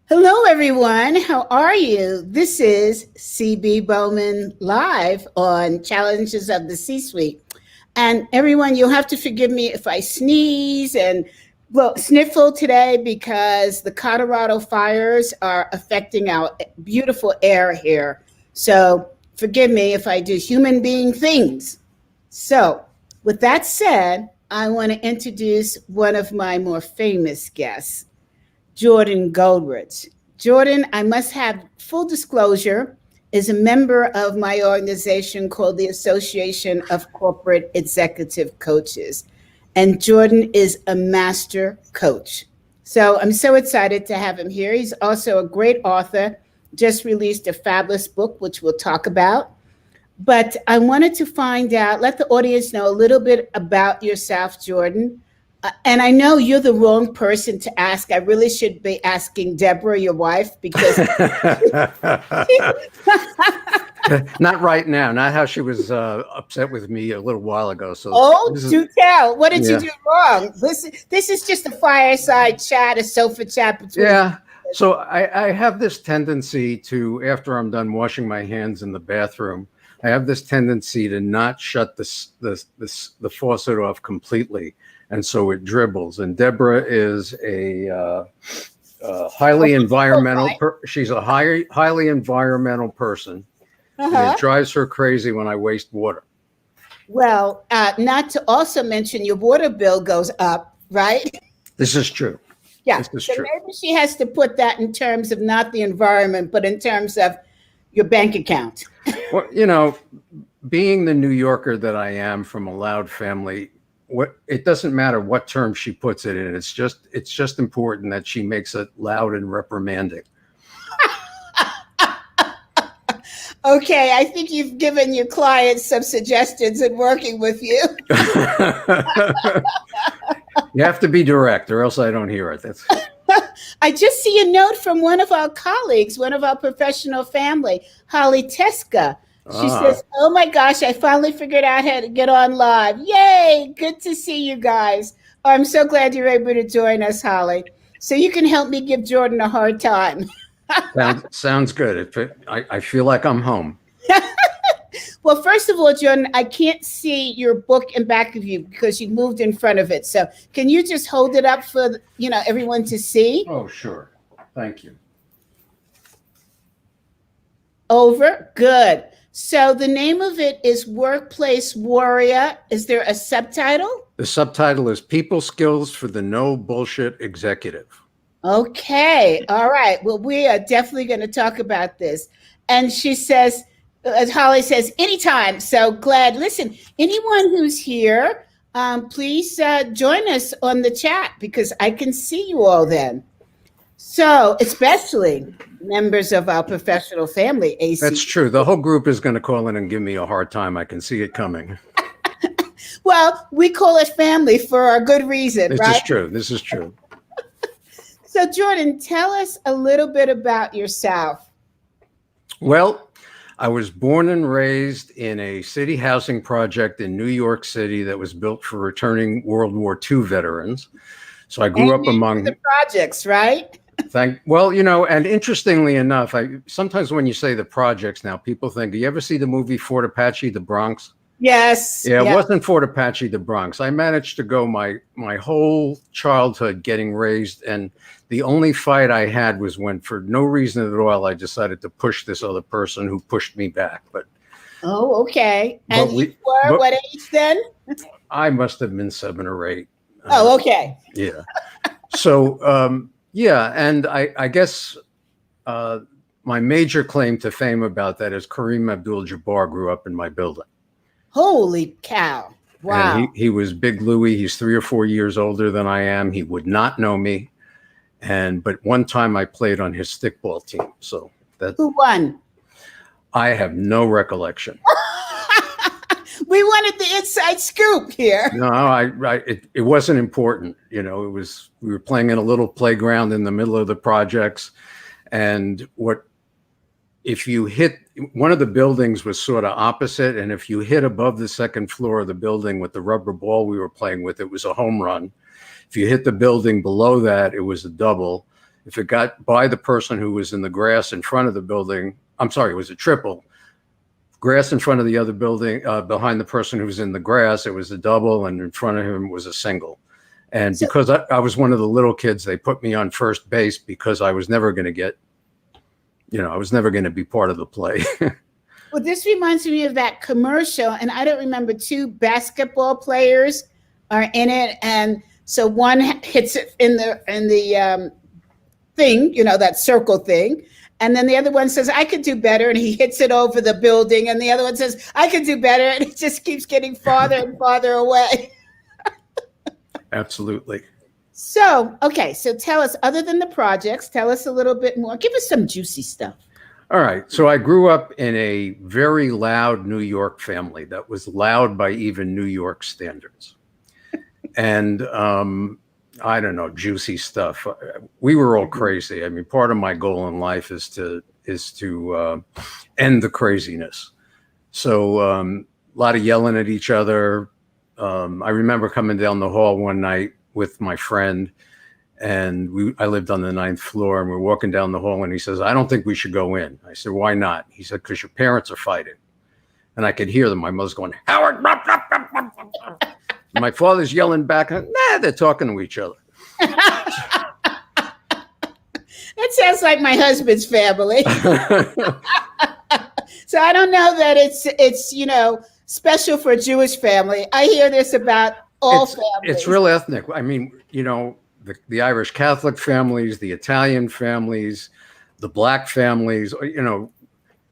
Hello, everyone. How are you? This is CB Bowman live on Challenges of the C-Suite. And everyone, you'll have to forgive me if I sneeze and sniffle today because the Colorado fires are affecting our beautiful air here. So forgive me if I do human being things. So with that said, I want to introduce one of my more famous guests, Jordan Goldrich. Jordan, I must have full disclosure, is a member of my organization called the Association of Corporate Executive Coaches. And Jordan is a master coach. So I'm so excited to have him here. He's also a great author, just released a fabulous book, which we'll talk about. But I wanted to find out, let the audience know a little bit about yourself, Jordan. And I know you're the wrong person to ask. I really should be asking Deborah, your wife, because not right now. Not how she was upset with me a little while ago. So do tell. What did you do wrong? This is just a fireside chat, a sofa chat between. Yeah. So I have this tendency to, after I'm done washing my hands in the bathroom, I have this tendency to not shut the faucet off completely. And so it dribbles. And Deborah is a highly environmental. She's a highly environmental person. And it drives her crazy when I waste water. Well, not to also mention your water bill goes up, right? This is true. Yeah. So maybe she has to put that in terms of not the environment, but in terms of your bank account. Well, you know, being the New Yorker that I am from a loud family, it doesn't matter what term she puts it in. It's just important that she makes it loud and reprimanding. Okay, I think you've given your clients some suggestions in working with you. You have to be direct, or else I don't hear it. That's. I just see a note from one of our colleagues, one of our professional family, Holly Teska. She says, "Oh my gosh, I finally figured out how to get on live. Yay, good to see you guys. Oh, I'm so glad you're able to join us, Holly. So you can help me give Jordan a hard time." Sounds good. I feel like I'm home. Well, first of all, Jordan, I can't see your book in back of you because you moved in front of it. So can you just hold it up for everyone to see? Oh, sure. Thank you. Over. Good. So the name of it is Workplace Warrior. Is there a subtitle? The subtitle is People Skills for the No Bullshit Executive. Okay. All right. Well, we are definitely going to talk about this. And she says, as Holly says, anytime. So glad. Listen, anyone who's here, please join us on the chat because I can see you all then. So especially members of our professional family, ACEC. That's true. The whole group is going to call in and give me a hard time. I can see it coming. Well, we call it family for a good reason, right? This is true. This is true. So, Jordan, tell us a little bit about yourself. Well, I was born and raised in a city housing project in New York City that was built for returning World War II veterans. So I grew up among the projects, right? And interestingly enough, sometimes when you say the projects now, people think, do you ever see the movie Fort Apache, The Bronx? Yes. Yeah, it wasn't Fort Apache, The Bronx. I managed to go my whole childhood getting raised, and the only fight I had was when, for no reason at all, I decided to push this other person who pushed me back. But oh, okay. And you were what age then? I must have been 7 or 8. Oh, okay. Yeah. So, and I guess my major claim to fame about that is Kareem Abdul-Jabbar grew up in my building. Holy cow. Wow. And he was Big Louie. He's 3 or 4 years older than I am. He would not know me. But one time I played on his stickball team. So who won? I have no recollection. We wanted the inside scoop here. No, it wasn't important. We were playing in a little playground in the middle of the projects. And if you hit, one of the buildings was sort of opposite. And if you hit above the second floor of the building with the rubber ball we were playing with, it was a home run. If you hit the building below that, it was a double. If it got by the person who was in the grass in front of the building, I'm sorry, it was a triple. Grass in front of the other building, behind the person who was in the grass, it was a double, and in front of him was a single. And So- because I was one of the little kids, they put me on first base because I was never going to get, I was never going to be part of the play. Well, this reminds me of that commercial, and I don't remember, two basketball players are in it, and so one hits it in the thing, that circle thing, and then the other one says, "I could do better," and he hits it over the building, and the other one says, "I could do better," and it just keeps getting farther and farther away. Absolutely. So, okay, so tell us, other than the projects, tell us a little bit more. Give us some juicy stuff. All right. So I grew up in a very loud New York family that was loud by even New York standards. And I don't know, juicy stuff. We were all crazy. I mean, part of my goal in life is to end the craziness. So a lot of yelling at each other. I remember coming down the hall one night with my friend, and I lived on the 9th floor, and we're walking down the hall, and he says, "I don't think we should go in." I said, "Why not?" He said, "Because your parents are fighting." And I could hear them. My mother's going, "Howard." And my father's yelling back, "Nah, they're talking to each other." That sounds like my husband's family. So I don't know that it's special for a Jewish family. I hear this about all families. It's real ethnic. I mean, the Irish Catholic families, the Italian families, the Black families,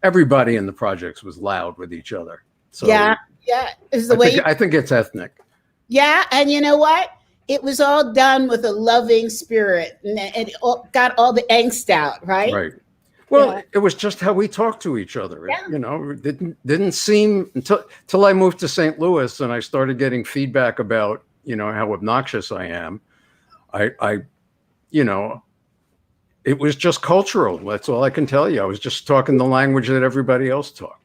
everybody in the projects was loud with each other. So yeah, is the way. I think it's ethnic. Yeah, and you know what? It was all done with a loving spirit, and it got all the angst out, right? Right. Well, It was just how we talked to each other. Yeah. It didn't seem until I moved to St. Louis and I started getting feedback about, how obnoxious I am. It was just cultural. That's all I can tell you. I was just talking the language that everybody else talked.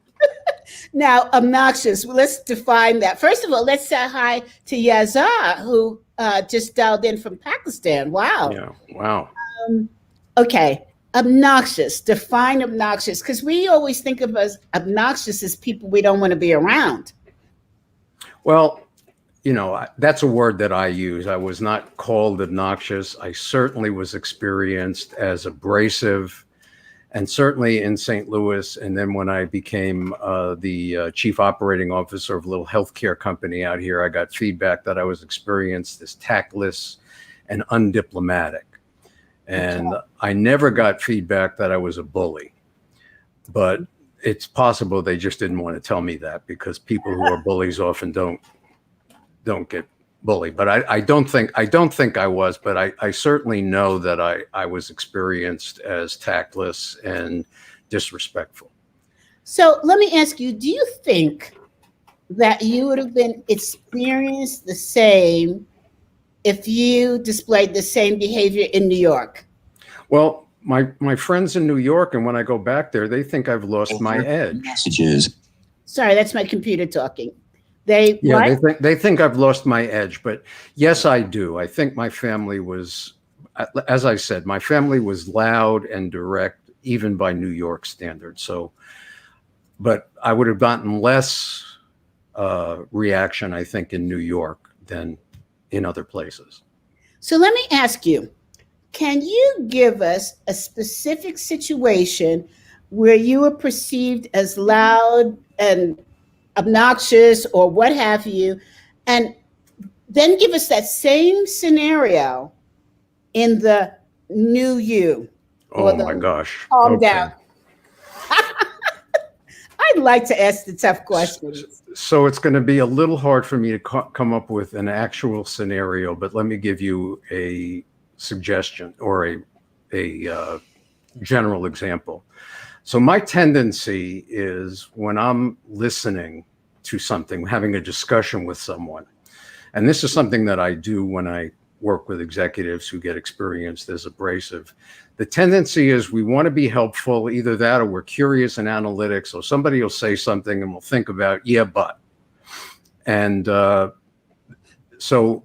Now, obnoxious. Let's define that. First of all, let's say hi to Yazar, who just dialed in from Pakistan. Wow. Yeah. Wow. Okay. Obnoxious. Define obnoxious, because we always think of as obnoxious as people we don't want to be around. Well, that's a word that I use. I was not called obnoxious. I certainly was experienced as abrasive, and certainly in St. Louis. And then when I became the chief operating officer of a little healthcare company out here, I got feedback that I was experienced as tactless and undiplomatic. And I never got feedback that I was a bully, but it's possible they just didn't want to tell me that, because people who are bullies often don't get bullied. But I don't think I was, but I certainly know that I was experienced as tactless and disrespectful. So let me ask you, do you think that you would have been experienced the same if you displayed the same behavior in New York? Well, my friends in New York, and when I go back there, they think I've lost my edge. Messages. Sorry, that's my computer talking. They think I've lost my edge, but yes, I do. I think my family was, as I said, my family was loud and direct, even by New York standards. So, but I would have gotten less reaction, I think, in New York than in other places. So let me ask you, can you give us a specific situation where you were perceived as loud and obnoxious or what have you, and then give us that same scenario in the new you? Oh my gosh. Calm down. I'd like to ask the tough questions. So it's going to be a little hard for me to come up with an actual scenario, but let me give you a suggestion or a general example. So my tendency is, when I'm listening to something, having a discussion with someone, and this is something that I do when I work with executives who get experienced as abrasive, the tendency is we want to be helpful, either that or we're curious and analytic. So somebody will say something and we'll think about, yeah, but. And so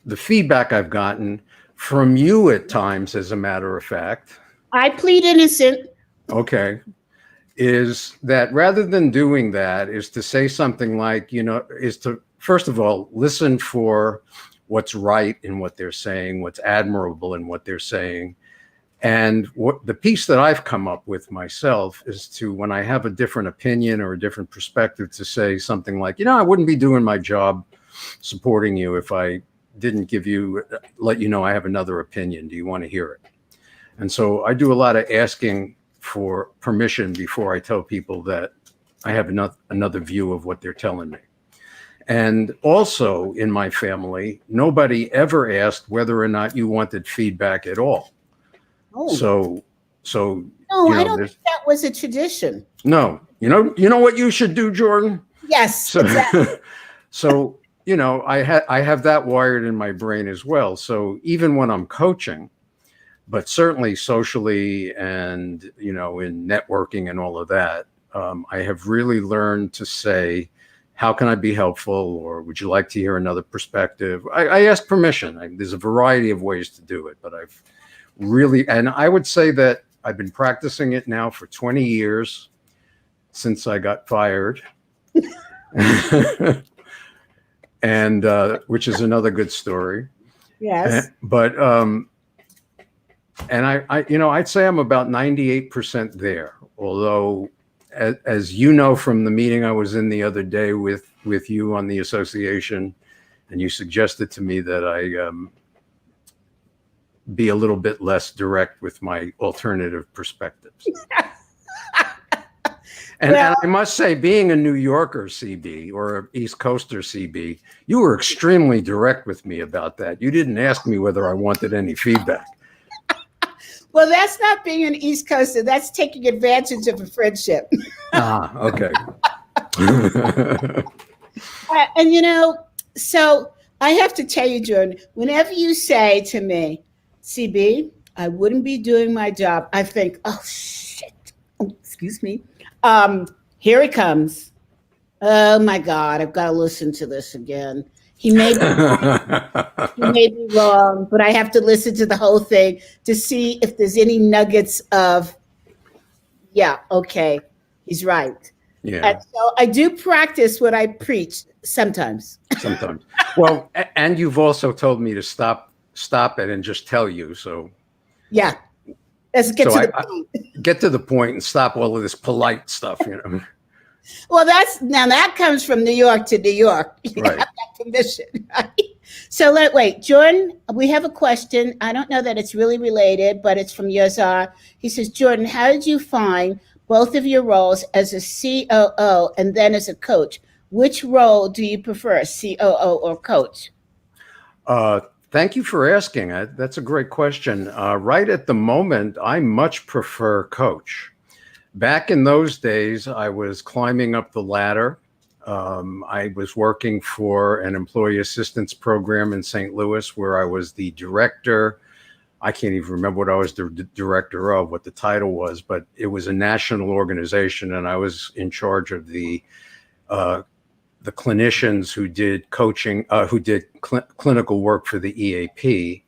the feedback I've gotten from you at times, as a matter of fact. I plead innocent. Okay. Is that rather than doing that, is to say something like, is to, first of all, listen for what's right in what they're saying, what's admirable in what they're saying. And what the piece that I've come up with myself is to, when I have a different opinion or a different perspective, to say something like, I wouldn't be doing my job supporting you if I didn't let you know I have another opinion. Do you want to hear it? And so I do a lot of asking for permission before I tell people that I have another view of what they're telling me. And also in my family, nobody ever asked whether or not you wanted feedback at all. Oh. So no, I don't think that was a tradition. No, you know what you should do, Jordan? Yes. So, exactly. so I have that wired in my brain as well. So even when I'm coaching, but certainly socially and in networking and all of that, I have really learned to say, how can I be helpful, or would you like to hear another perspective? I ask permission. There's a variety of ways to do it, but I've really, and I would say that I've been practicing it now for 20 years since I got fired. And which is another good story. Yes. But and I'd say I'm about 98% there. Although, as you know from the meeting I was in the other day with you on the association, and you suggested to me that I be a little bit less direct with my alternative perspectives. And I must say, being a New Yorker, CB, or an East Coaster, CB, you were extremely direct with me about that. You didn't ask me whether I wanted any feedback. Well, that's not being an East Coaster. That's taking advantage of a friendship. Okay. And, so I have to tell you, Jordan, whenever you say to me, CB, I wouldn't be doing my job, I think, oh, shit. Oh, excuse me. Here he comes. Oh, my God, I've got to listen to this again. He may be wrong, but I have to listen to the whole thing to see if there's any nuggets of, yeah, okay, he's right. Yeah. And so I do practice what I preach sometimes. Sometimes. Well, and you've also told me to stop it and just tell you. So yeah, let's get to the point. Get to the point and stop all of this polite stuff. Well, that comes from New York to New York. You Right. have that permission, right? So wait, Jordan, we have a question. I don't know that it's really related, but it's from Yazar. He says, Jordan, how did you find both of your roles as a COO and then as a coach? Which role do you prefer, COO or coach? Thank you for asking. That's a great question. Right at the moment, I much prefer coach. Back in those days, I was climbing up the ladder. I was working for an employee assistance program in St. Louis where I was the director. I can't even remember what I was the director of, what the title was, but it was a national organization, and I was in charge of the clinicians who did coaching, who did clinical work for the EAP.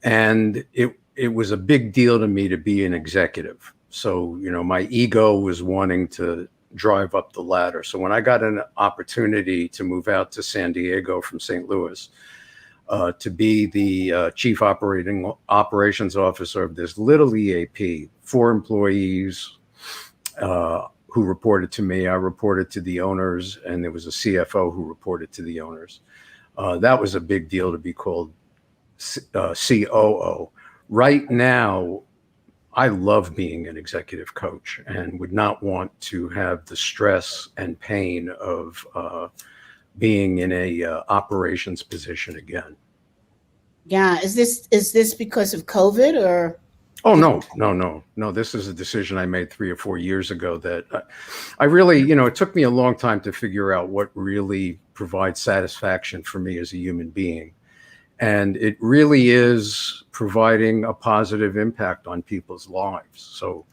And it was a big deal to me to be an executive. So, my ego was wanting to drive up the ladder. So when I got an opportunity to move out to San Diego from St. Louis, to be the chief operations officer of this little EAP, 4 employees who reported to me. I reported to the owners, and there was a CFO who reported to the owners. That was a big deal to be called COO. Right now, I love being an executive coach and would not want to have the stress and pain of being in a operations position again. Yeah, is this because of COVID or? Oh, no. This is a decision I made 3 or 4 years ago that I really, it took me a long time to figure out what really provides satisfaction for me as a human being. And it really is providing a positive impact on people's lives. So,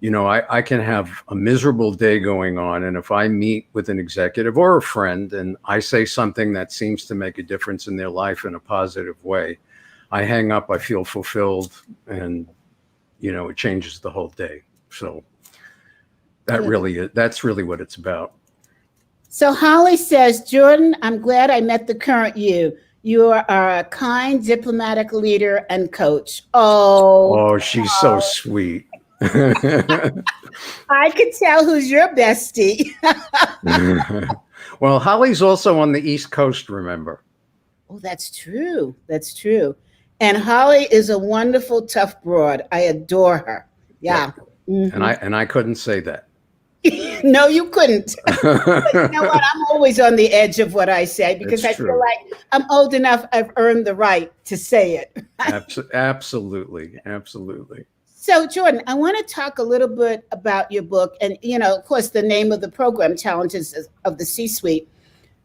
I can have a miserable day going on, and if I meet with an executive or a friend and I say something that seems to make a difference in their life in a positive way, I hang up, I feel fulfilled, and it changes the whole day. So that's really what it's about. So Holly says, Jordan, I'm glad I met the current you. You are a kind, diplomatic leader and coach. Oh, she's so sweet. I could tell who's your bestie. Well, Holly's also on the East Coast, remember? Oh, that's true. That's true. And Holly is a wonderful, tough broad. I adore her. Yeah. Mm-hmm. And I couldn't say that. No, you couldn't. But you know what? I'm always on the edge of what I say because I feel like I'm old enough. I've earned the right to say it. Absolutely. Absolutely. So, Jordan, I want to talk a little bit about your book and, of course, the name of the program, Challenges of the C-Suite.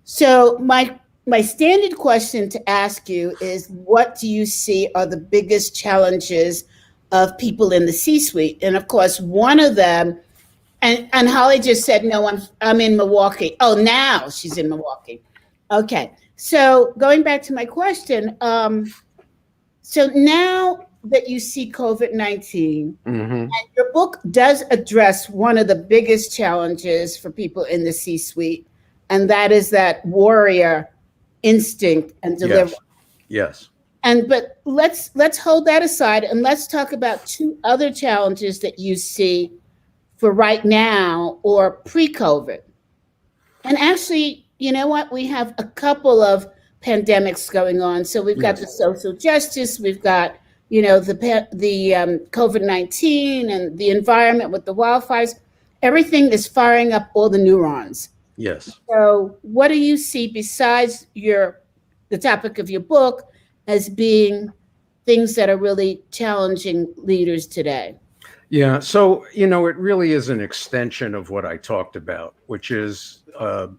So my standard question to ask you is, what do you see are the biggest challenges of people in the C-Suite? And, of course, one of them, and Holly just said, no, I'm in Milwaukee. Oh, now she's in Milwaukee. Okay. So going back to my question, so now that you see COVID-19, and your book does address one of the biggest challenges for people in the C-suite, and that is that warrior instinct and delivery. Yes. But let's hold that aside and let's talk about two other challenges that you see for right now or pre-COVID. And actually, you know what? We have a couple of pandemics going on. So we've got the social justice, we've got, the COVID-19 and the environment with the wildfires. Everything is firing up all the neurons. Yes. So what do you see besides the topic of your book as being things that are really challenging leaders today? Yeah. So, it really is an extension of what I talked about, which is, and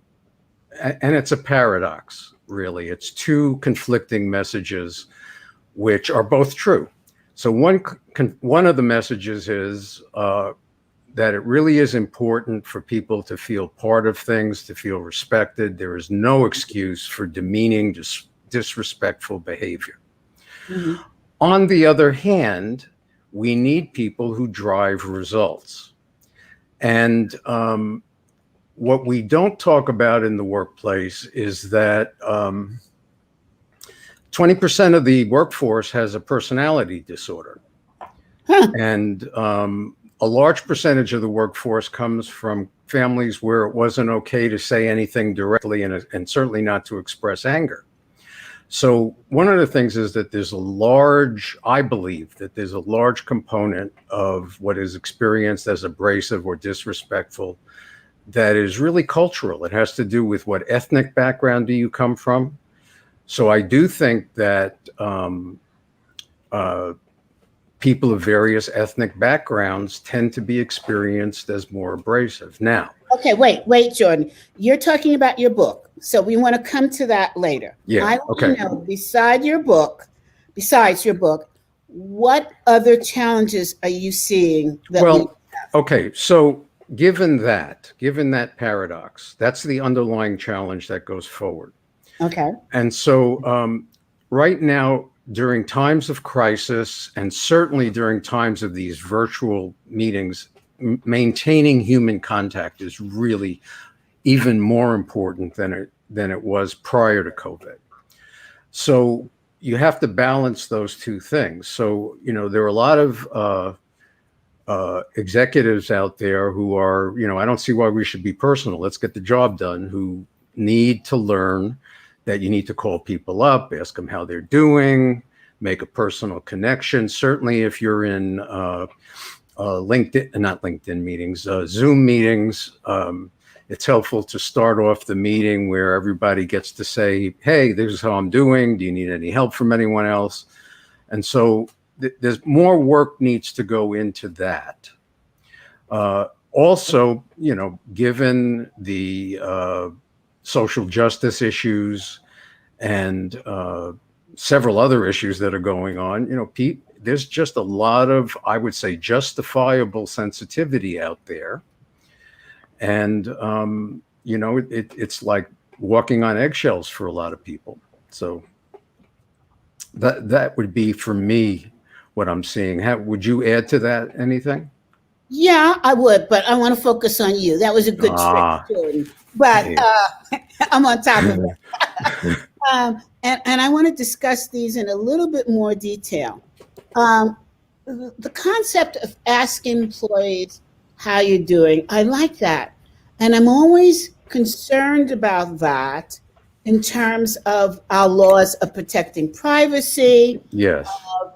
it's a paradox, really. It's two conflicting messages, which are both true. So one of the messages is that it really is important for people to feel part of things, to feel respected. There is no excuse for demeaning, disrespectful behavior. Mm-hmm. On the other hand, we need people who drive results. And what we don't talk about in the workplace is that 20% of the workforce has a personality disorder. Huh. And a large percentage of the workforce comes from families where it wasn't okay to say anything directly and certainly not to express anger. So one of the things is that I believe that there's a large component of what is experienced as abrasive or disrespectful that is really cultural. It has to do with what ethnic background do you come from. So I do think that people of various ethnic backgrounds tend to be experienced as more abrasive. Now, okay, wait, Jordan. You're talking about your book. So we want to come to that later. Yeah. I want to know, besides your book, what other challenges are you seeing? Okay. So given that paradox, that's the underlying challenge that goes forward. Okay. And so right now, during times of crisis, and certainly during times of these virtual meetings, maintaining human contact is really even more important than it was prior to COVID. So you have to balance those two things. So, there are a lot of executives out there who are, I don't see why we should be personal. Let's get the job done, who need to learn that you need to call people up, ask them how they're doing, make a personal connection. Certainly if you're in not LinkedIn meetings, Zoom meetings, it's helpful to start off the meeting where everybody gets to say, hey, this is how I'm doing. Do you need any help from anyone else? And so there's more work needs to go into that. Also, given the social justice issues and several other issues that are going on, there's just a lot of, I would say, justifiable sensitivity out there. And, it's like walking on eggshells for a lot of people. So That would be for me what I'm seeing. Would you add to that anything? Yeah, I would, but I want to focus on you. That was a good trick, Ah, Jordan. But yeah. I'm on top of it. And I want to discuss these in a little bit more detail. Um, the concept of asking employees how you're doing, I like that. And I'm always concerned about that in terms of our laws of protecting privacy, Yes.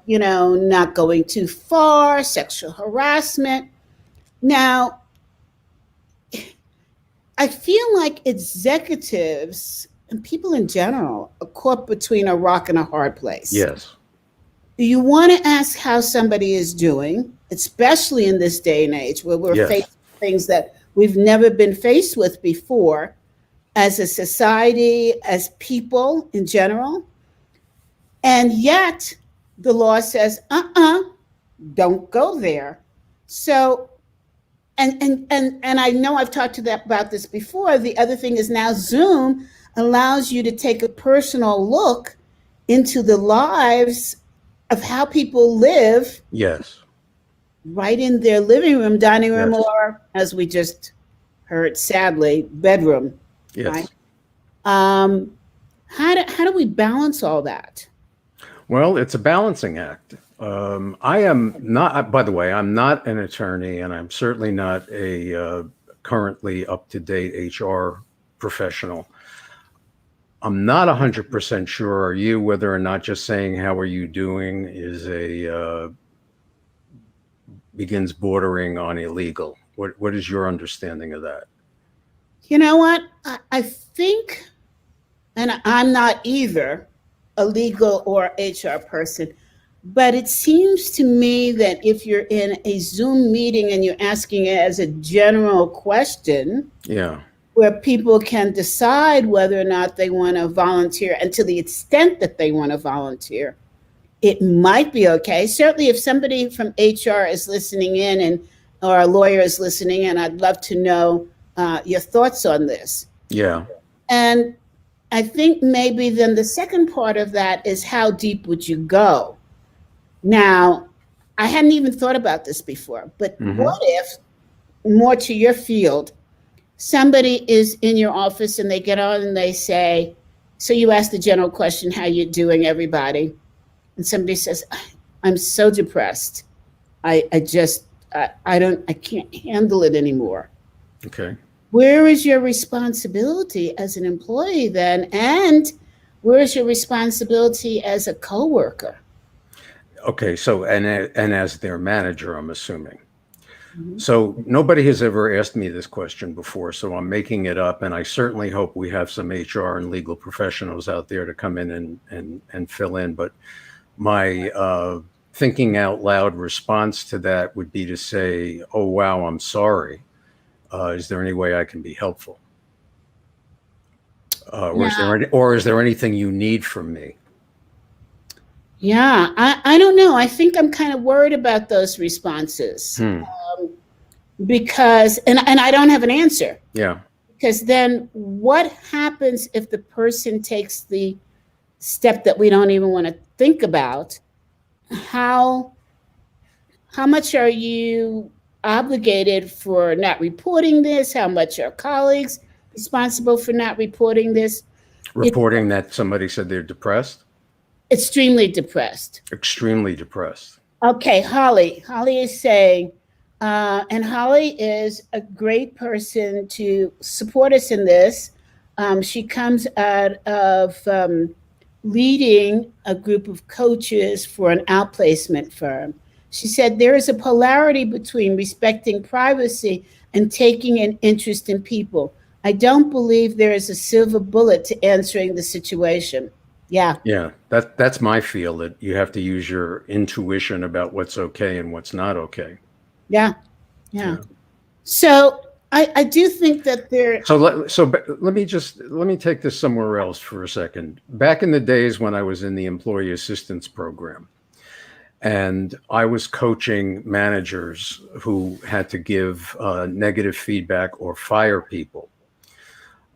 not going too far, sexual harassment. Now, I feel like executives and people in general are caught between a rock and a hard place. Yes. You want to ask how somebody is doing, especially in this day and age where we're Yes. facing things that we've never been faced with before as a society, as people in general. And yet the law says, don't go there. So, and I know I've talked to that about this before. The other thing is now Zoom allows you to take a personal look into the lives of how people live Yes. right in their living room, dining room, Yes. or as we just heard, sadly, bedroom. Yes. Right? How do we balance all that? Well, it's a balancing act. I am not, by the way, I'm not an attorney, and I'm certainly not a currently up-to-date HR professional. I'm not 100% sure, are you, whether or not just saying, how are you doing is begins bordering on illegal. What is your understanding of that? You know what? I think, and I'm not either a legal or HR person, but it seems to me that if you're in a Zoom meeting and you're asking it as a general question, Yeah. where people can decide whether or not they want to volunteer, and to the extent that they want to volunteer, it might be okay. Certainly, if somebody from HR is listening in or a lawyer is listening in, I'd love to know your thoughts on this. Yeah. And I think maybe then the second part of that is how deep would you go? Now, I hadn't even thought about this before, but what if, more to your field, somebody is in your office and they get on and they say, so you ask the general question, how you doing, everybody? And somebody says, I'm so depressed. I can't handle it anymore. Okay. Where is your responsibility as an employee then? And where is your responsibility as a coworker? Okay. So, and as their manager, I'm assuming. So nobody has ever asked me this question before, so I'm making it up, and I certainly hope we have some HR and legal professionals out there to come in and fill in. But my thinking out loud response to that would be to say, oh, wow, I'm sorry. Is there any way I can be helpful? Or is there anything you need from me? Yeah, I don't know. I think I'm kind of worried about those responses. Because, and I don't have an answer. Yeah. Because then what happens if the person takes the step that we don't even want to think about? How much are you obligated for not reporting this? How much are colleagues responsible for not reporting this? Reporting that somebody said they're depressed? Extremely depressed. Extremely depressed. Okay, Holly. Holly is saying, and Holly is a great person to support us in this. She comes out of leading a group of coaches for an outplacement firm. She said there is a polarity between respecting privacy and taking an interest in people. I don't believe there is a silver bullet to answering the situation. Yeah. Yeah, that's my feel, that you have to use your intuition about what's okay and what's not okay. Yeah. So I do think that there. So let me take this somewhere else for a second. Back in the days when I was in the employee assistance program, and I was coaching managers who had to give negative feedback or fire people.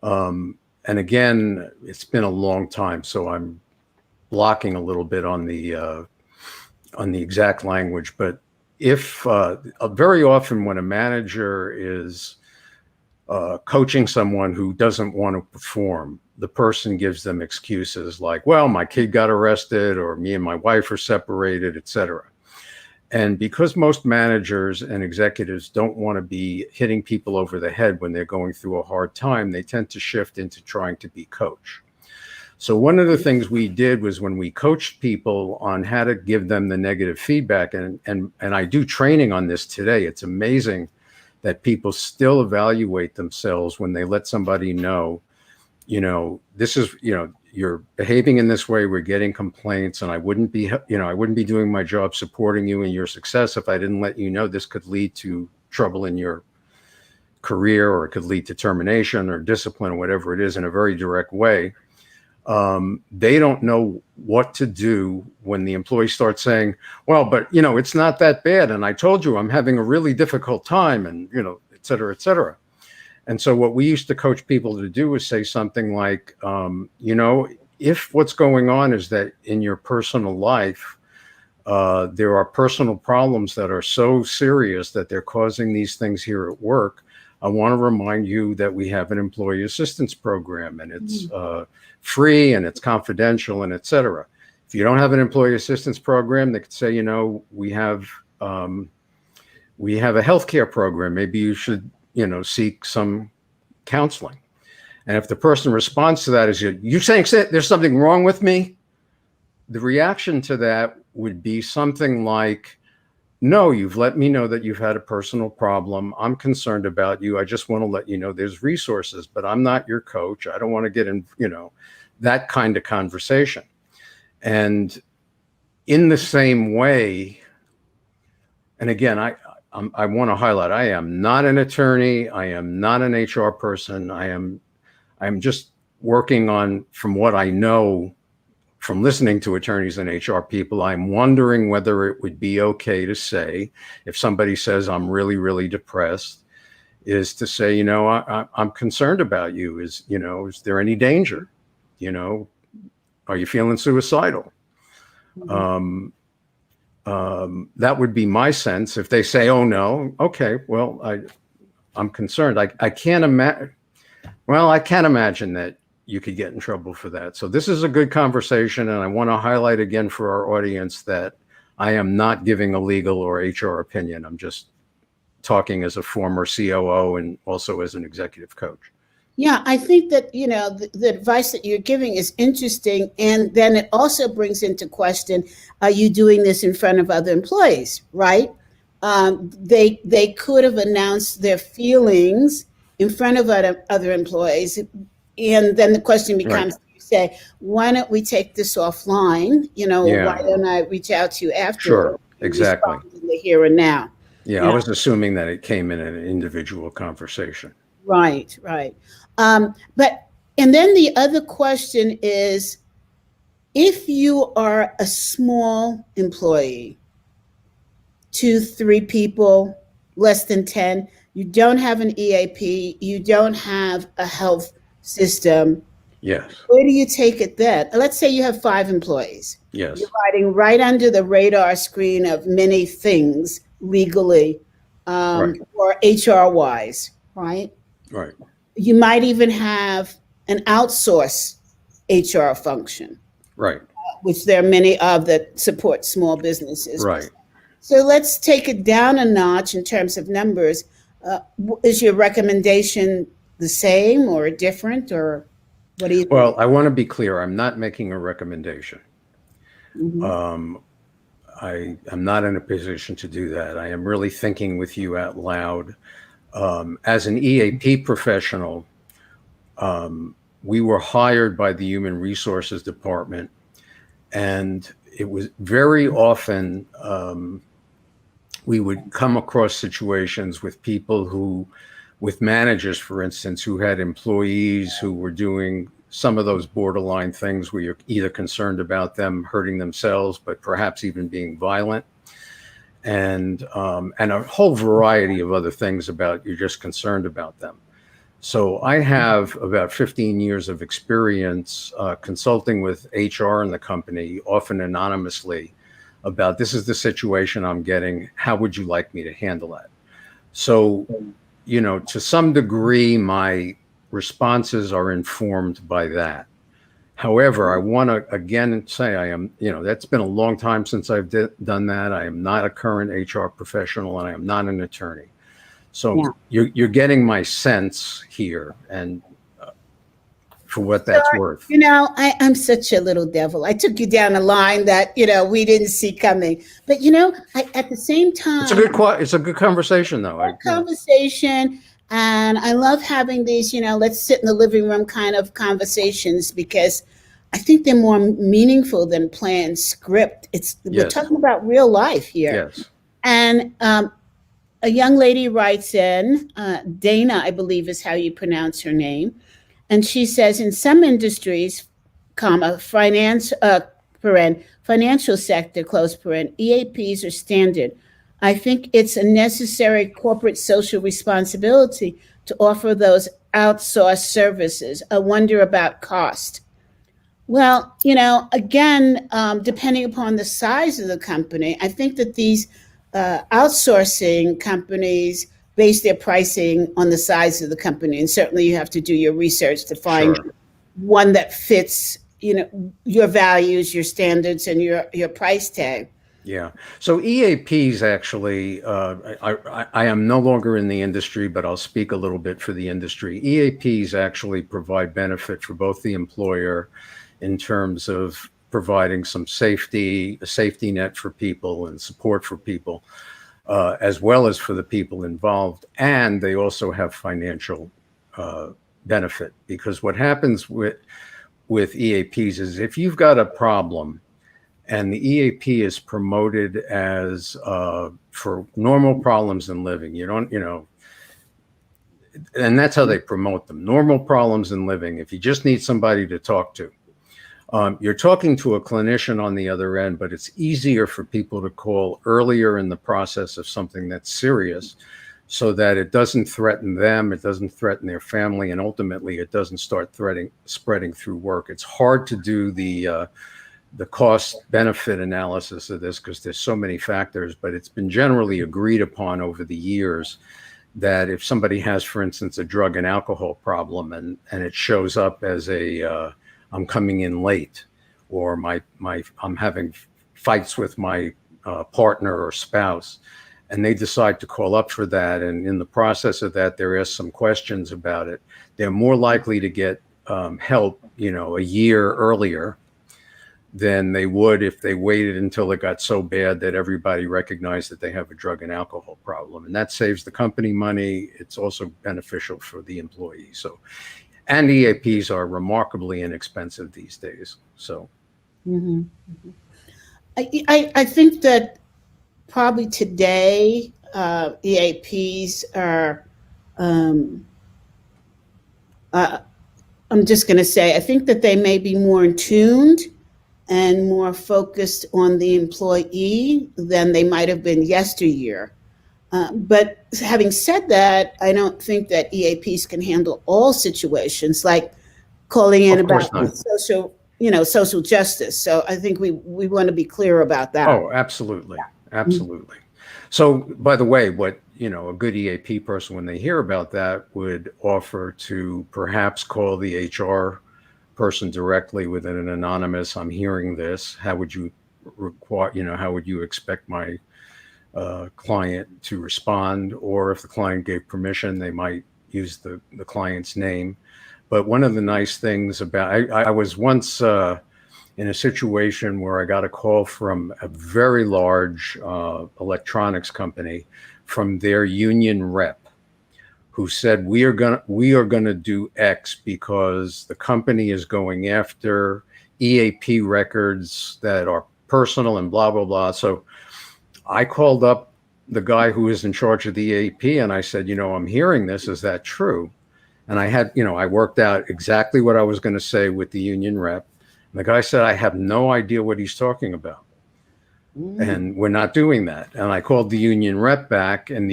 And again, it's been a long time, so I'm blocking a little bit on the exact language, but if very often when a manager is coaching someone who doesn't want to perform, the person gives them excuses like, well, my kid got arrested, or me and my wife are separated, etc. And because most managers and executives don't want to be hitting people over the head when they're going through a hard time, they tend to shift into trying to be coach. So one of the things we did was, when we coached people on how to give them the negative feedback, and I do training on this today. It's amazing that people still evaluate themselves when they let somebody know, this is, you're behaving in this way, we're getting complaints, and I wouldn't be doing my job supporting you in your success if I didn't let you know this could lead to trouble in your career, or it could lead to termination or discipline or whatever it is, in a very direct way. They don't know what to do when the employee starts saying, well, but it's not that bad, and I told you I'm having a really difficult time, and et cetera, et cetera. And so what we used to coach people to do is say something like, if what's going on is that in your personal life, there are personal problems that are so serious that they're causing these things here at work, I want to remind you that we have an employee assistance program, and it's free, and it's confidential, and et cetera. If you don't have an employee assistance program, they could say, we have a healthcare program. Maybe you should seek some counseling. And if the person responds to that as, you saying there's something wrong with me? The reaction to that would be something like, no, you've let me know that you've had a personal problem. I'm concerned about you. I just want to let you know there's resources, but I'm not your coach. I don't want to get in, that kind of conversation. And in the same way, and again, I want to highlight, I am not an attorney. I am not an HR person. I'm just working on, from what I know from listening to attorneys and HR people, I'm wondering whether it would be okay to say, if somebody says I'm really, really depressed, is to say, I'm concerned about you. Is there any danger? Are you feeling suicidal? That would be my sense. If they say, oh no, okay, well, I'm concerned. I can't imagine. Well, I can't imagine that you could get in trouble for that. So this is a good conversation, and I want to highlight again for our audience that I am not giving a legal or HR opinion. I'm just talking as a former COO and also as an executive coach. Yeah, I think that, the advice that you're giving is interesting. And then it also brings into question, are you doing this in front of other employees, right? They could have announced their feelings in front of other employees. And then the question becomes, right, you say, why don't we take this offline? Why don't I reach out to you after? Sure, exactly. In the here and now. Yeah, I was assuming that it came in an individual conversation. Right. And then the other question is, if you are a small employee, 2, 3 people, less than 10, you don't have an EAP, you don't have a health system. Yes. Where do you take it then? Let's say you have 5 employees. Yes. You're riding right under the radar screen of many things legally, right, or HR wise, right? Right. You might even have an outsourced HR function. Right. Which there are many of that support small businesses. Right. So let's take it down a notch in terms of numbers. Is your recommendation the same or different, or what do you think? Well, I want to be clear. I'm not making a recommendation. Mm-hmm. I am not in a position to do that. I am really thinking with you out loud. As an EAP professional, we were hired by the Human Resources Department, and it was very often we would come across situations with people with managers, for instance, who had employees who were doing some of those borderline things where you're either concerned about them hurting themselves, but perhaps even being violent. And a whole variety of other things about you're just concerned about them. So I have about 15 years of experience consulting with HR in the company, often anonymously, about this is the situation I'm getting. How would you like me to handle that? So, to some degree, my responses are informed by that. However, I want to again say that's been a long time since I've done that. I am not a current HR professional and I am not an attorney. So you're getting my sense here, and for what that's worth. I'm such a little devil. I took you down a line that, we didn't see coming. But, at the same time. It's a good conversation, though. Conversation. And I love having these, let's sit in the living room kind of conversations, because I think they're more meaningful than planned script. We're talking about real life here. Yes. And a young lady writes in, Dana, I believe is how you pronounce her name. And she says, in some industries, financial sector, EAPs are standard. I think it's a necessary corporate social responsibility to offer those outsourced services. I wonder about cost. Well, again, depending upon the size of the company, I think that these outsourcing companies base their pricing on the size of the company. And certainly you have to do your research to find one that fits, your values, your standards, and your price tag. Yeah. So EAPs actually, I am no longer in the industry, but I'll speak a little bit for the industry. EAPs actually provide benefit for both the employer in terms of providing a safety net for people and support for people, as well as for the people involved. And they also have financial benefit, because what happens with EAPs is if you've got a problem and the EAP is promoted as for normal problems in living, and that's how they promote them. Normal problems in living. If you just need somebody to talk to, you're talking to a clinician on the other end, but it's easier for people to call earlier in the process of something that's serious, so that it doesn't threaten them, it doesn't threaten their family, and ultimately it doesn't start spreading through work. It's hard to do the cost-benefit analysis of this because there's so many factors, but it's been generally agreed upon over the years that if somebody has, for instance, a drug and alcohol problem and it shows up as I'm coming in late, or I'm having fights with my partner or spouse, and they decide to call up for that, and in the process of that, they're asked some questions about it, they're more likely to get help, a year earlier than they would if they waited until it got so bad that everybody recognized that they have a drug and alcohol problem. And that saves the company money. It's also beneficial for the employee. So, and EAPs are remarkably inexpensive these days. So, I think that probably today EAPs are. I'm just going to say, I think that they may be more in tuned and more focused on the employee than they might have been yesteryear. But having said that, I don't think that EAPs can handle all situations, like calling in about social justice. So I think we want to be clear about that. Oh, absolutely. Absolutely. So, by the way, what, a good EAP person, when they hear about that, would offer to perhaps call the HR person directly with an anonymous, I'm hearing this, how would you how would you expect my client to respond? Or if the client gave permission, they might use the client's name. But one of the nice things about, I was once in a situation where I got a call from a very large electronics company from their union rep, who said, we are gonna do X because the company is going after EAP records that are personal and blah, blah, blah. So I called up the guy who is in charge of the EAP and I said, I'm hearing this, is that true? And I had, I worked out exactly what I was going to say with the union rep. And the guy said, I have no idea what he's talking about. And we're not doing that. And I called the union rep back, and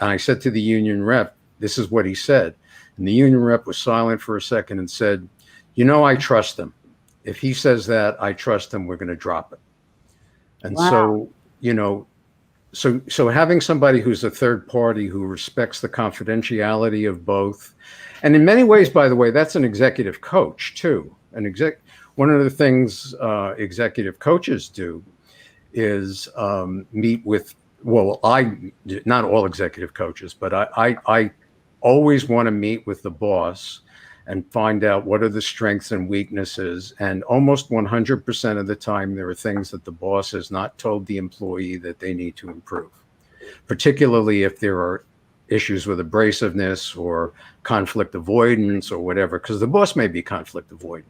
I said to the union rep, this is what he said. And the union rep was silent for a second and said, "You know, I trust him. If he says that, I trust him, we're going to drop it." And Wow. so, you know, so having somebody who's a third party who respects the confidentiality of both, and in many ways, by the way, that's an executive coach too. One of the things executive coaches do is meet with, well, not all executive coaches, but I always want to meet with the boss and find out what are the strengths and weaknesses. And almost 100% of the time, there are things that the boss has not told the employee that they need to improve, particularly if there are issues with abrasiveness or conflict avoidance or whatever, because the boss may be conflict avoidant.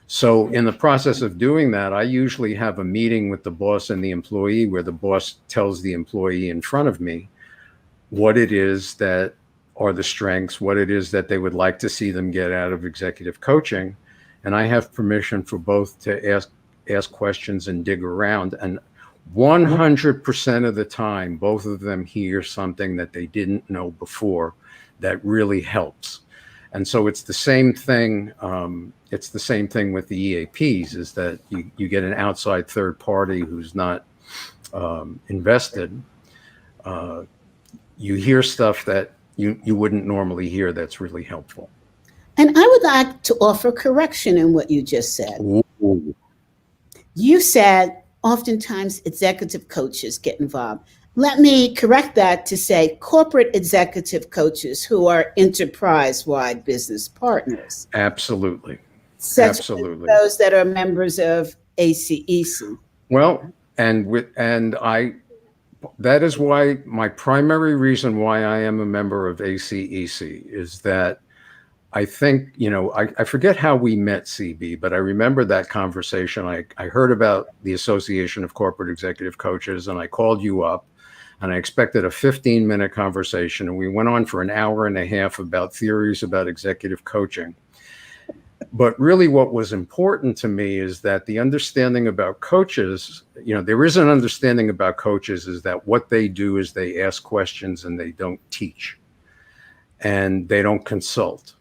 So in the process of doing that, I usually have a meeting with the boss and the employee where the boss tells the employee in front of me what it is that are the strengths, what it is that they would like to see them get out of executive coaching. And I have permission for both to ask questions and dig around. And 100% of the time, both of them hear something that they didn't know before that really helps. And so it's the same thing. It's the same thing with the EAPs, is that you get an outside third party who's not invested. You hear stuff that you wouldn't normally hear that's really helpful. And I would like to offer correction in what you just said. Ooh. You said oftentimes executive coaches get involved. Let me correct that to say corporate executive coaches who are enterprise-wide business partners. Absolutely. Such Absolutely. as those that are members of ACEC. Well, that is why my primary reason why I am a member of ACEC is that I think, I forget how we met, CB, but I remember that conversation. I heard about the Association of Corporate Executive Coaches, and I called you up, and I expected a 15-minute conversation, and we went on for an hour and a half about theories about executive coaching. But really what was important to me is that the understanding about coaches, there is an understanding about coaches is that what they do is they ask questions and they don't teach and they don't consult.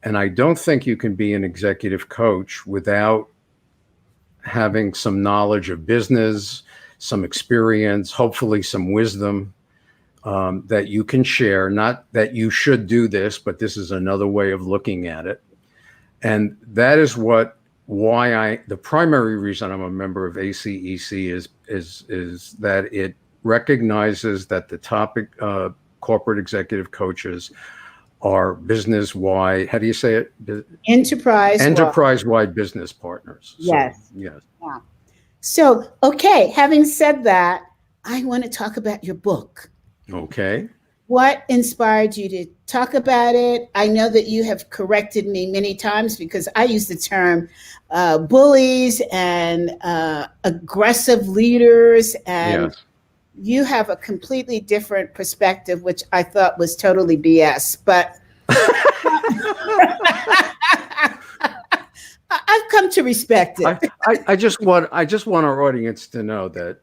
And I don't think you can be an executive coach without having some knowledge of business, some experience, hopefully some wisdom that you can share. Not that you should do this, but this is another way of looking at it. And that is the primary reason I'm a member of ACEC is that it recognizes that the topic corporate executive coaches are business-wide, how do you say it? Enterprise-wide business partners. Yes. So, yes. Yeah. So, okay, having said that, I want to talk about your book. Okay. What inspired you to talk about it? I know that you have corrected me many times because I use the term bullies and aggressive leaders, and yes. You have a completely different perspective, which I thought was totally BS. But I've come to respect it. I just want our audience to know that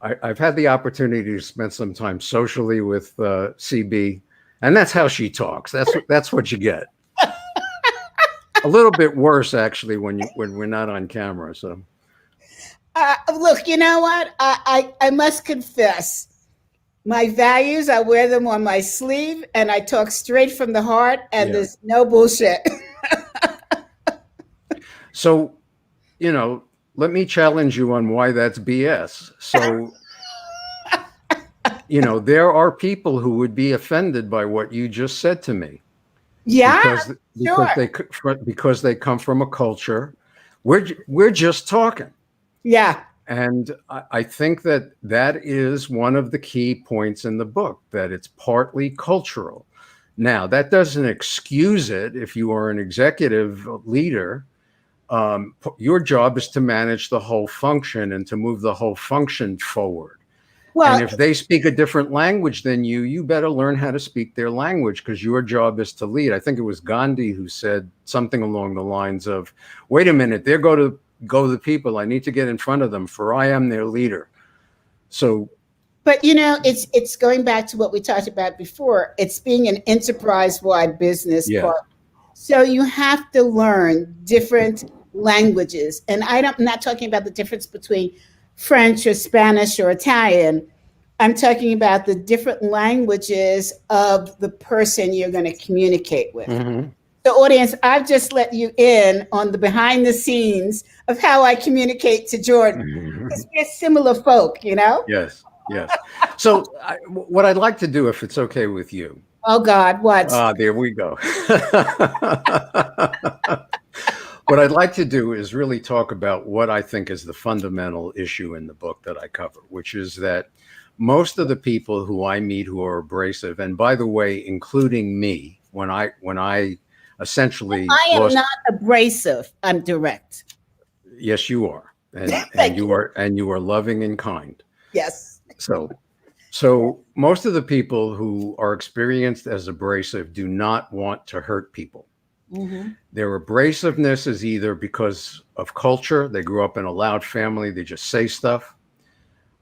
I've had the opportunity to spend some time socially with CB, and that's how she talks. That's what you get. A little bit worse, actually, when we're not on camera. So, look, you know what? I must confess, my values. I wear them on my sleeve, and I talk straight from the heart, and There's no bullshit. So, let me challenge you on why that's BS. So, there are people who would be offended by what you just said to me. Yeah, because they come from a culture. We're just talking. Yeah. And I think that is one of the key points in the book, that it's partly cultural. Now, that doesn't excuse it. If you are an executive leader, your job is to manage the whole function and to move the whole function forward. Well, and if they speak a different language than you better learn how to speak their language, because your job is to lead. I think it was Gandhi who said something along the lines of, wait a minute, there go the people. I need to get in front of them, for I am their leader. So But it's going back to what we talked about before. It's being an enterprise-wide business Yeah. part. So you have to learn different languages. And I'm not talking about the difference between French or Spanish or Italian. I'm talking about the different languages of the person you're going to communicate with. Mm-hmm. The audience, I've just let you in on the behind the scenes of how I communicate to Jordan. Because we're similar folk, Yes. Yes. So what I'd like to do, if it's okay with you. Oh God, what? There we go. What I'd like to do is really talk about what I think is the fundamental issue in the book that I cover, which is that most of the people who I meet who are abrasive, and by the way, including me, when I essentially I am not abrasive. I'm direct. Yes, you are, and you are loving and kind. Yes. So most of the people who are experienced as abrasive do not want to hurt people. Mm-hmm. Their abrasiveness is either because of culture, they grew up in a loud family, they just say stuff,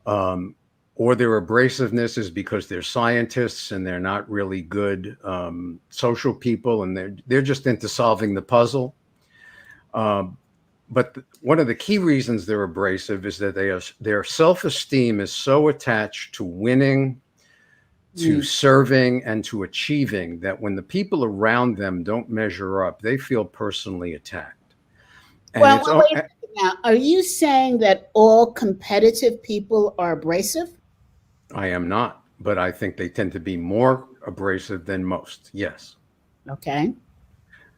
or their abrasiveness is because they're scientists and they're not really good social people, and they're just into solving the puzzle. But one of the key reasons they're abrasive is that their self-esteem is so attached to winning, to serving, and to achieving that when the people around them don't measure up, they feel personally attacked. And wait now. Are you saying that all competitive people are abrasive? I am not, but I think they tend to be more abrasive than most. Yes. Okay.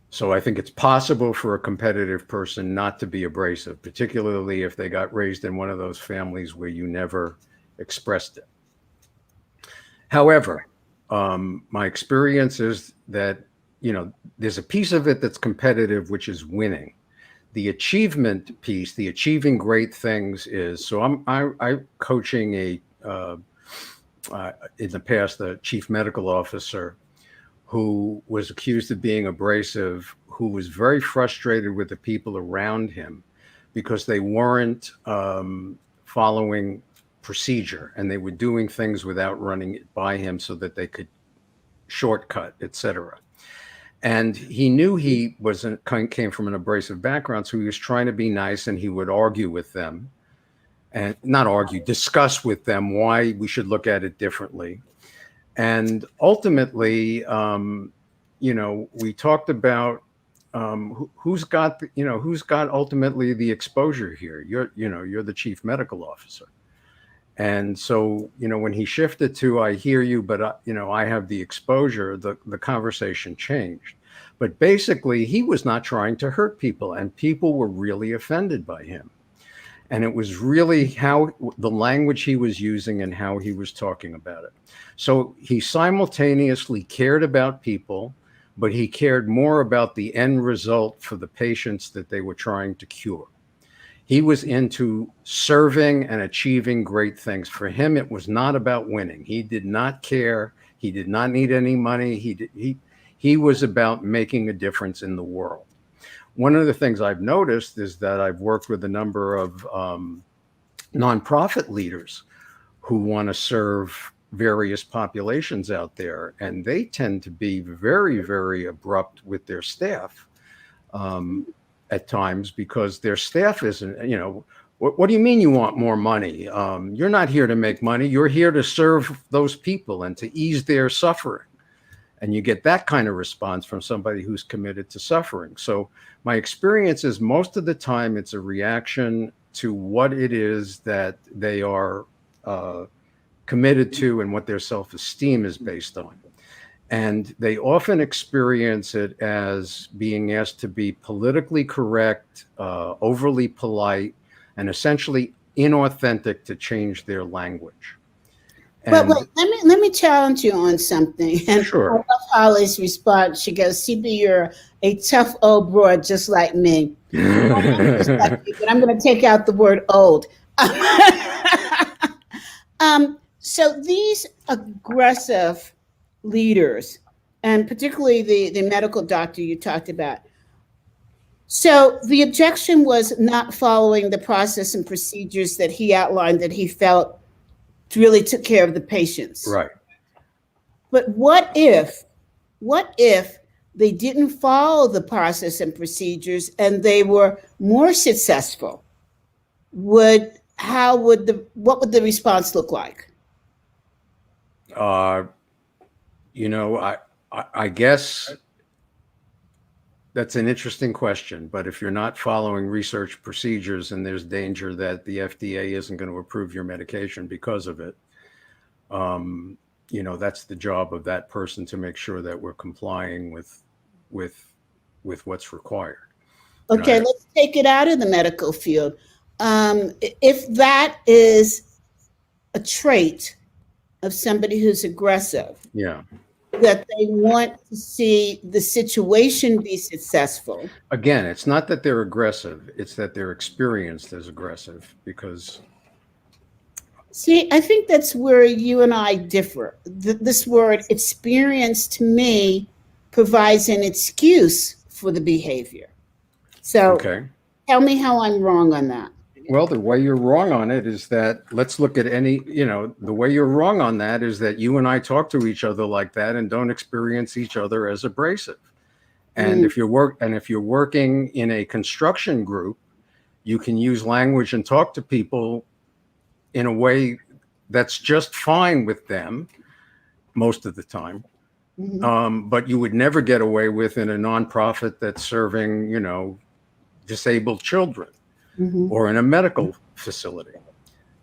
So I think it's possible for a competitive person not to be abrasive, particularly if they got raised in one of those families where you never expressed it. However, my experience is that, there's a piece of it that's competitive, which is winning. The achievement piece, the achieving great things is, so I'm coaching in the past, a chief medical officer who was accused of being abrasive, who was very frustrated with the people around him because they weren't following procedure and they were doing things without running it by him so that they could shortcut, etc. And he knew he came from an abrasive background, so he was trying to be nice, and he would argue with them, and not argue, discuss with them why we should look at it differently. And ultimately, we talked about who's got ultimately the exposure here. You're the chief medical officer. And so, when he shifted to, I hear you, but I have the exposure, the conversation changed. But basically, he was not trying to hurt people, and people were really offended by him. And it was really how the language he was using and how he was talking about it. So he simultaneously cared about people, but he cared more about the end result for the patients that they were trying to cure. He was into serving and achieving great things. For him, it was not about winning. He did not care. He did not need any money. He was about making a difference in the world. One of the things I've noticed is that I've worked with a number of nonprofit leaders who want to serve various populations out there, and they tend to be very, very abrupt with their staff at times, because their staff isn't, what do you mean you want more money? You're not here to make money. You're here to serve those people and to ease their suffering. And you get that kind of response from somebody who's committed to suffering. So my experience is most of the time it's a reaction to what it is that they are committed to and what their self-esteem is based on. And they often experience it as being asked to be politically correct, overly polite, and essentially inauthentic to change their language. But wait, let me challenge you on something. And sure. I love Holly's response. She goes, "CB, you're a tough old broad just like me." But I'm going to take out the word old. So these aggressive leaders, and particularly the medical doctor you talked about. So the objection was not following the process and procedures that he outlined that he felt really took care of the patients. Right. But what if they didn't follow the process and procedures and they were more successful? What would the response look like? I guess that's an interesting question, but if you're not following research procedures and there's danger that the FDA isn't going to approve your medication because of it, that's the job of that person to make sure that we're complying with what's required. Okay, let's take it out of the medical field. If that is a trait of somebody who's aggressive, that they want to see the situation be successful. Again, it's not that they're aggressive, it's that they're experienced as aggressive because... See, I think that's where you and I differ. This word experience to me provides an excuse for the behavior. So tell me how I'm wrong on that. Well, the way you're wrong on it is that, let's look at the way you're wrong on that is that you and I talk to each other like that and don't experience each other as abrasive. And if you're working in a construction group, you can use language and talk to people in a way that's just fine with them most of the time. But you would never get away with in a nonprofit that's serving, disabled children. Or in a medical facility.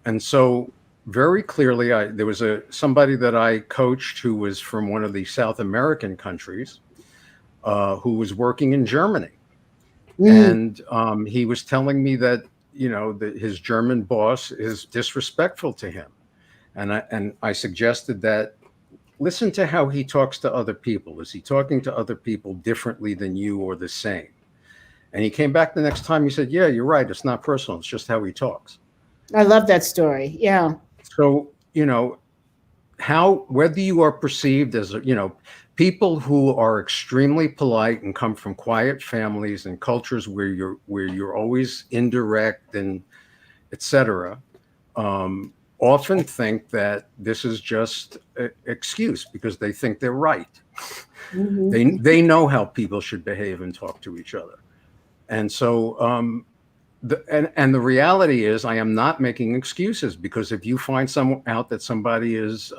And so very clearly, there was somebody that I coached who was from one of the South American countries who was working in Germany. And he was telling me that, that his German boss is disrespectful to him. And I suggested that, listen to how he talks to other people. Is he talking to other people differently than you or the same? And he came back the next time. He said, yeah, you're right. It's not personal. It's just how he talks. I love that story. Yeah. So, whether you are perceived as, people who are extremely polite and come from quiet families and cultures where you're always indirect and et cetera, often think that this is just an excuse because they think they're right. They know how people should behave and talk to each other. And so, the reality is, I am not making excuses, because if you find out that somebody is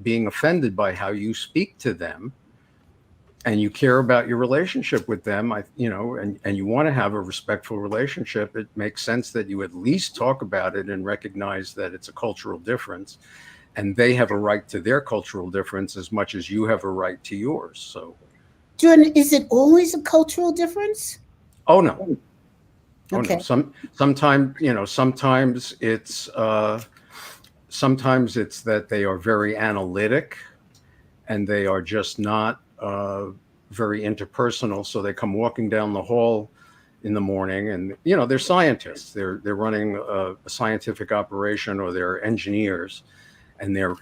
being offended by how you speak to them, and you care about your relationship with them, and you want to have a respectful relationship, it makes sense that you at least talk about it and recognize that it's a cultural difference, and they have a right to their cultural difference as much as you have a right to yours. So, Jordan, is it always a cultural difference? Oh no. Okay. No. Sometimes it's that they are very analytic and they are just not very interpersonal. So they come walking down the hall in the morning and, they're scientists. They're running a scientific operation, or they're engineers, and their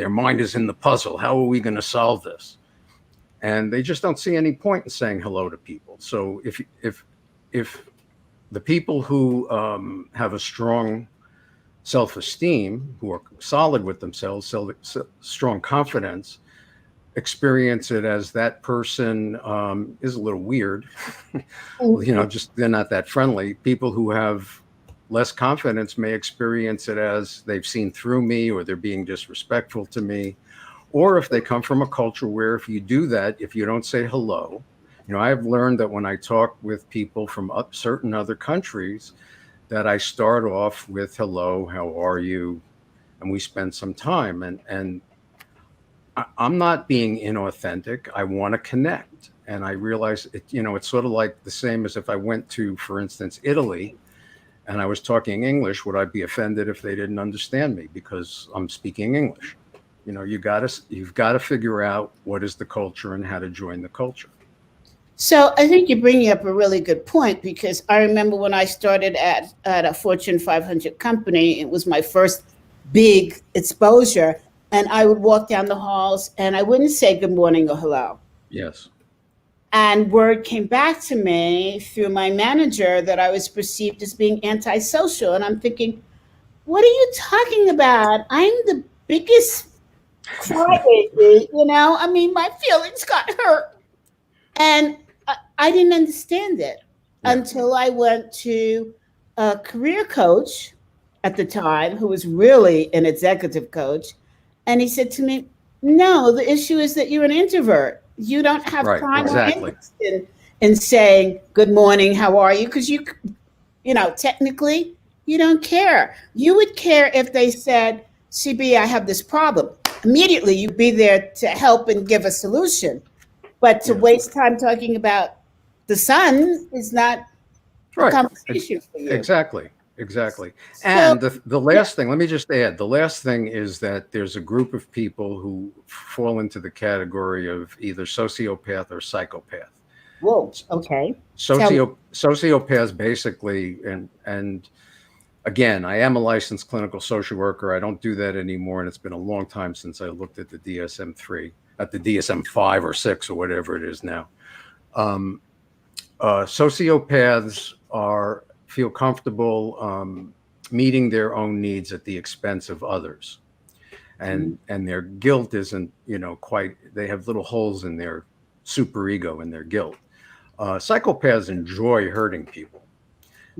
mind is in the puzzle. How are we going to solve this? And they just don't see any point in saying hello to people. So if the people who have a strong self-esteem, who are solid with themselves, strong confidence, experience it as that person is a little weird, just they're not that friendly. People who have less confidence may experience it as they've seen through me, or they're being disrespectful to me. Or if they come from a culture where if you do that, if you don't say hello, I have learned that when I talk with people from certain other countries, that I start off with hello, how are you? And we spend some time. And I'm not being inauthentic. I want to connect. And I realize, it's sort of like the same as if I went to, for instance, Italy, and I was talking English. Would I be offended if they didn't understand me because I'm speaking English? You've got to figure out what is the culture and how to join the culture. So I think you're bringing up a really good point, because I remember when I started at a Fortune 500 company, it was my first big exposure, and I would walk down the halls and I wouldn't say good morning or hello. Yes. And word came back to me through my manager that I was perceived as being antisocial. And I'm thinking, what are you talking about? I'm the biggest crybaby, I mean, my feelings got hurt. And I didn't understand it Yeah. until I went to a career coach at the time who was really an executive coach. And he said to me, no, the issue is that you're an introvert. You don't have Right. time or Exactly. interest in saying, good morning, how are you? Because technically, you don't care. You would care if they said, CB, I have this problem. Immediately, you'd be there to help and give a solution. But to Yeah. waste time talking about the sun is not a Right. conversation for you. Exactly. Exactly. So, And the last thing, let me just add, the last thing is that there's a group of people who fall into the category of either sociopath or psychopath. whoa, okay. Tell me. Sociopaths basically, and again, I am a licensed clinical social worker. I don't do that anymore, and it's been a long time since I looked at the DSM-3, at the DSM-5 or 6 or whatever it is now. Sociopaths feel comfortable meeting their own needs at the expense of others, and their guilt isn't quite. They have little holes in their superego and their guilt. Psychopaths enjoy hurting people.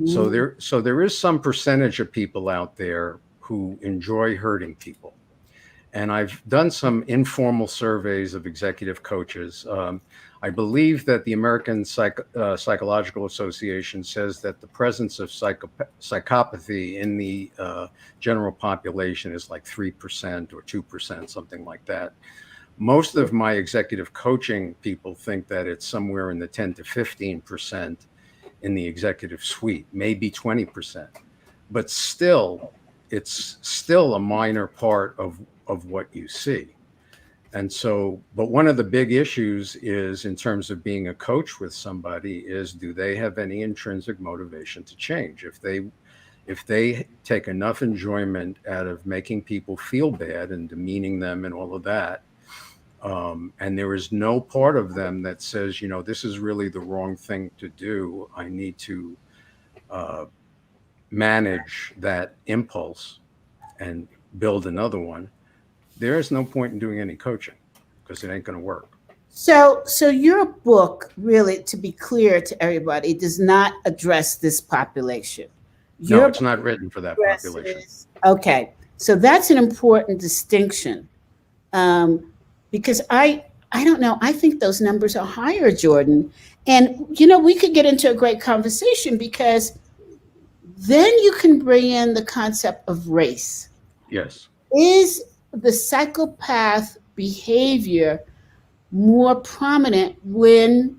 So there is some percentage of people out there who enjoy hurting people. And I've done some informal surveys of executive coaches. I believe that the American Psychological Association says that the presence of psychopathy in the general population is like 3% or 2%, something like that. Most of my executive coaching people think that it's somewhere in the 10 to 15% in the executive suite, maybe 20%, but still, it's still a minor part of what you see. And so, but one of the big issues is in terms of being a coach with somebody is, do they have any intrinsic motivation to change? If they take enough enjoyment out of making people feel bad and demeaning them and all of that, and there is no part of them that says, this is really the wrong thing to do. I need to manage that impulse and build another one. There is no point in doing any coaching because it ain't going to work. So your book, really, to be clear to everybody, does not address this population. No, it's not written for that population. Okay, so that's an important distinction, because I don't know. I think those numbers are higher, Jordan. And we could get into a great conversation because then you can bring in the concept of race. Yes. Is the psychopath behavior more prominent when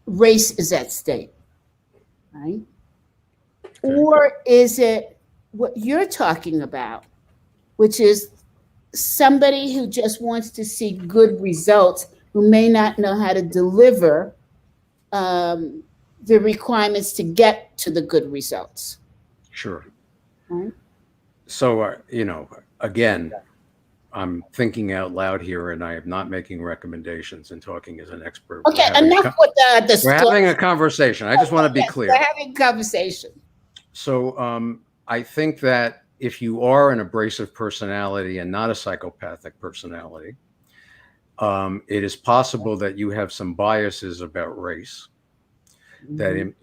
race is at stake, right? Okay. Or is it what you're talking about, which is somebody who just wants to see good results, who may not know how to deliver the requirements to get to the good results? Sure. Right? So, again, I'm thinking out loud here, and I am not making recommendations and talking as an expert. Okay, enough with the we're having a conversation. I just want to be clear. We're having a conversation. So I think that if you are an abrasive personality and not a psychopathic personality, it is possible that you have some biases about race, that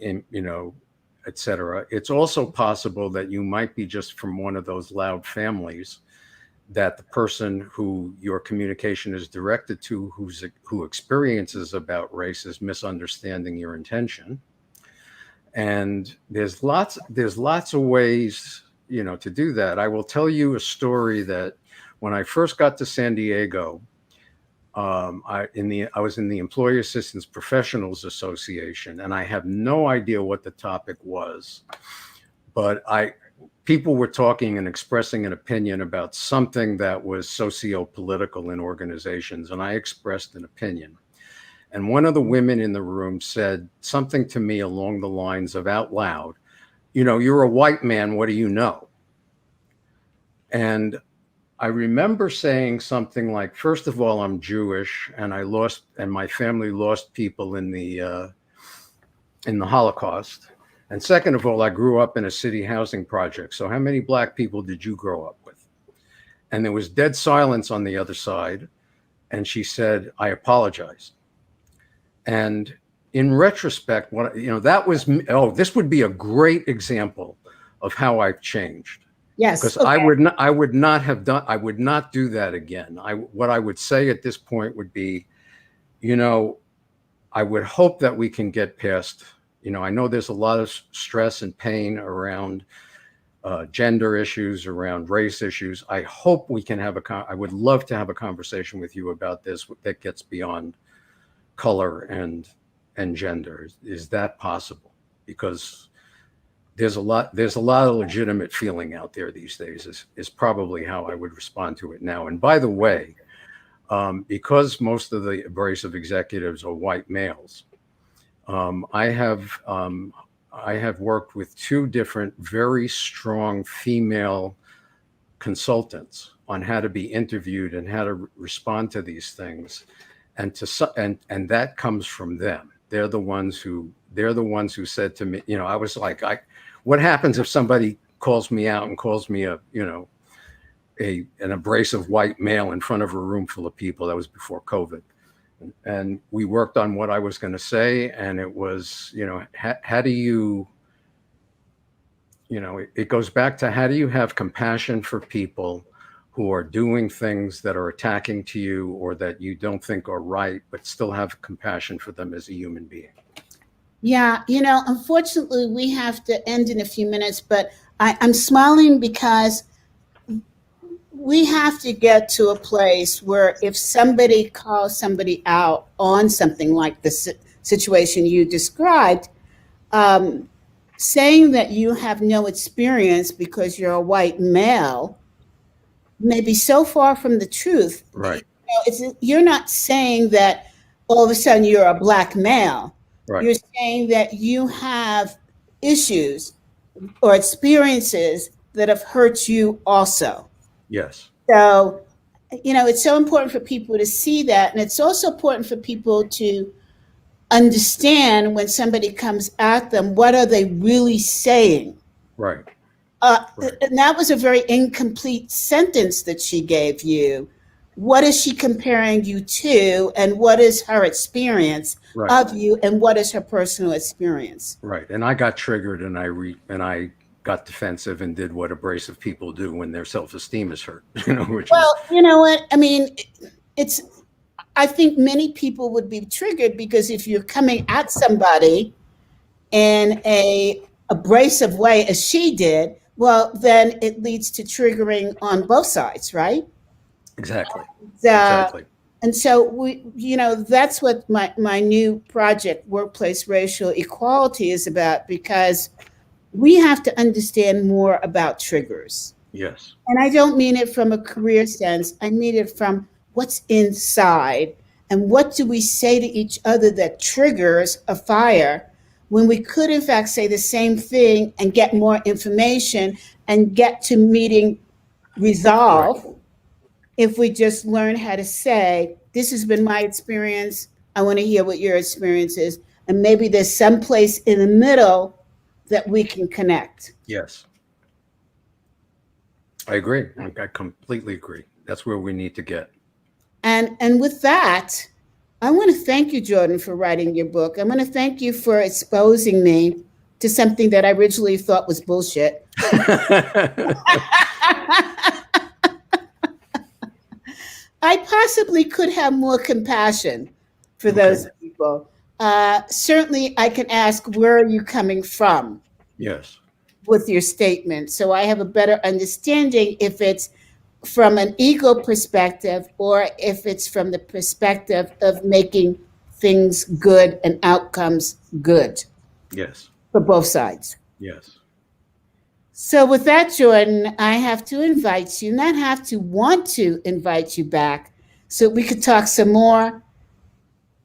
et cetera. It's also possible that you might be just from one of those loud families that the person who your communication is directed to, who experiences about race, is misunderstanding your intention. And there's lots of ways, to do that. I will tell you a story that when I first got to San Diego, I was in the Employee Assistance Professionals Association, and I have no idea what the topic was, but people were talking and expressing an opinion about something that was socio-political in organizations, and I expressed an opinion. And one of the women in the room said something to me along the lines of, out loud, you're a white man, what do you know? And I remember saying something like, first of all, I'm Jewish, and my family lost people in the Holocaust. And second of all, I grew up in a city housing project. So how many black people did you grow up with? And there was dead silence on the other side. And she said, I apologize. And in retrospect, that was, this would be a great example of how I've changed. Yes. Because okay. I would not do that again. What I would say at this point would be, I would hope that we can get past, I know there's a lot of stress and pain around gender issues, around race issues. I hope we can I would love to have a conversation with you about this that gets beyond color and gender. Is that possible? Because there's a lot of legitimate feeling out there these days is probably how I would respond to it now. And by the way, because most of the abrasive executives are white males, I have worked with two different very strong female consultants on how to be interviewed and how to respond to these things, and that comes from them. They're the ones who said to me, I was like, what happens if somebody calls me out and calls me an abrasive white male in front of a room full of people? That was before COVID. And we worked on what I was going to say. And it was, how do you, it goes back to how do you have compassion for people who are doing things that are attacking to you or that you don't think are right, but still have compassion for them as a human being? Yeah, unfortunately, we have to end in a few minutes, but I'm smiling because we have to get to a place where if somebody calls somebody out on something like the situation you described, saying that you have no experience because you're a white male may be so far from the truth. Right. You're not saying that all of a sudden you're a black male. Right. You're saying that you have issues or experiences that have hurt you also. Yes. So, it's so important for people to see that. And it's also important for people to understand when somebody comes at them, what are they really saying? Right. Right. And that was a very incomplete sentence that she gave you. What is she comparing you to, and what is her experience of you, and what is her personal experience? Right. And I got triggered, and I got defensive and did what abrasive people do when their self-esteem is hurt. You know what? I mean, I think many people would be triggered because if you're coming at somebody in a abrasive way, as she did, well, then it leads to triggering on both sides, right? Exactly. Exactly. And so that's what my new project, Workplace Racial Equality, is about, because we have to understand more about triggers. Yes. And I don't mean it from a career sense. I mean it from what's inside, and what do we say to each other that triggers a fire when we could, in fact, say the same thing and get more information and get to meeting resolve. Right. If we just learn how to say, this has been my experience, I want to hear what your experience is, and maybe there's some place in the middle that we can connect. Yes. I agree. I completely agree. That's where we need to get. And with that, I want to thank you, Jordan, for writing your book. I want to thank you for exposing me to something that I originally thought was bullshit. I possibly could have more compassion for those people. Certainly, I can ask, where are you coming from? Yes. With your statement. So I have a better understanding if it's from an ego perspective or if it's from the perspective of making things good and outcomes good. Yes. For both sides. Yes. So with that, Jordan, I have to invite you, not have to, want to invite you back so we could talk some more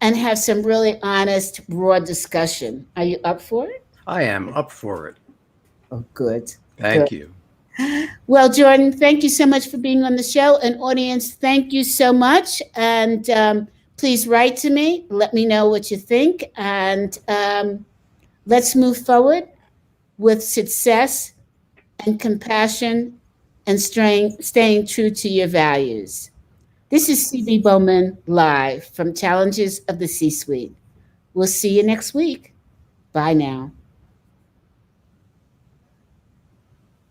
and have some really honest, broad discussion. Are you up for it? I am up for it. Oh, good. Thank you. Well, Jordan, thank you so much for being on the show. And audience, thank you so much. And please write to me. Let me know what you think. And let's move forward with success and compassion and staying true to your values. This is CB Bowman live from Challenges of the C-Suite. We'll see you next week. Bye now.